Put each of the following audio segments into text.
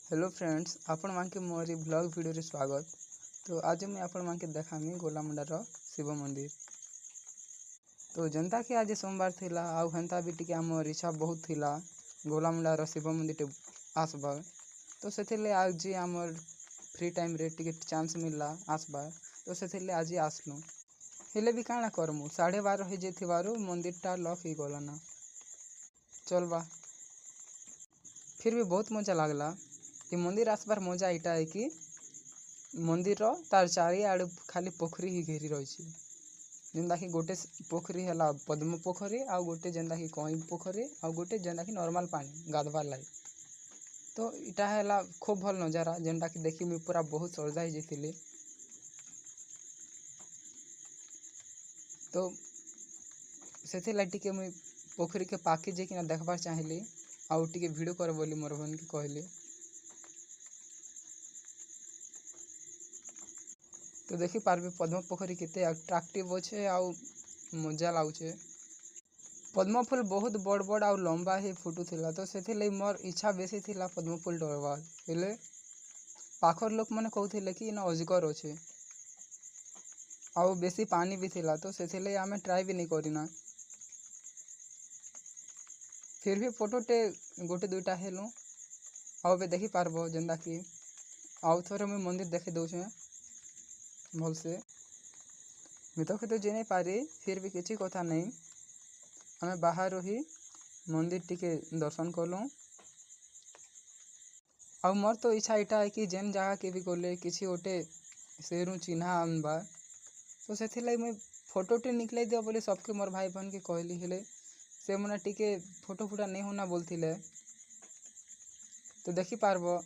Hello friends, आपण मानके मोरी blog video रे स्वागत। तो आज मैं आपण मानके देखामी गोलामुंडार शिव मंदिर। तो जनता कि आज सोमवार थिला आउ हेन्ता भी टिके आमर इच्छा बहुत थिला गोलामुंडार शिव मंदिर आसबा। तो से आज आमर फ्री टाइम रे टिके चांस मिलला आसबा। तो से आज आसलु हेले भी काଣା करमु 12:30 हो जाइथिबारु मंदिरटा लॉक ही गलाना। चलबा फिर भी बहुत मजा लागला। ये मंदिर आसबार मजा इटा है कि मंदिर तार चारिआड़ खाली पोखरी ही घेरी रही। जेनता कि गोटे पोखरी है पद्म पोखरी आउ गोटे जेनता कि कई पोखरी आउ गोटे जेनता कि नॉर्मल पानी गाधवार लाई। तो इटा है खूब भल नजारा जेनता कि देखी मुझे पूरा बहुत सरजा ही जाइली। तो से टिके मुई पोखरी के पाखे जाकिना देखबार चाहिए आउ टिके वीडियो कर बोली मोर बहन के कहली। तो देखी पार्बे पद्म पोखरी केते अट्रैक्टिव अच्छे आउ मजा लाଗୁଛେ। पद्म फूल बहुत बड़ बड़ आउ लंबा ही फुटुला। तो से मोर इच्छा बेसी थिला पद्म फूल डरबार हेले पाखर लोक मैंने कहते कि ना अजगर अच्छे आउ बेसी पानी भी थिला। तो से आमे ट्राई भी नहीं करिना। फिर भी फोटोटे गोटे दुईटा हेलु आउ बे देखी पारबो जेनता कि आउ थोड़े मुझे मंदिर देखे दौचे भल से मित तो जे नहीं पारी फिर भी किसी कथा नहीं। आम बाहर ही मंदिर टिके दर्शन कलु आ मोर तो इच्छा इटा है कि जेन जगह के भी गले किसी गोटे से चिन्हा आनबार। तो से मुझे फोटोटे निकल दिया बोले सबके मोर भाई बहन के कहली हेले से मैंने टिके फोटो फुटा नहीं होना बोलते। तो देखी पारबो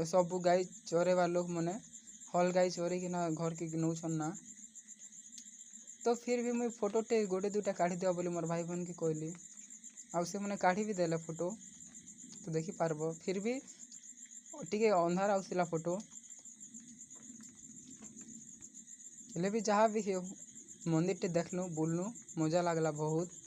सब गाई चरेबार लोक मैंने हल गाई चरे किना घर के नौछन ना। तो फिर भी मुझे फोटोटे गोटे दुईटा काढ़ी दिया बोली मोर भाई बहन के कहली आउ से मैंने काढ़ी भी देले फोटो। तो देखी पारबो फिर भी टिके अंधार आउला फोटो हेले भी जहाँ भी हो मंदिर टे देखलु बुलनु मजा लागला बहुत।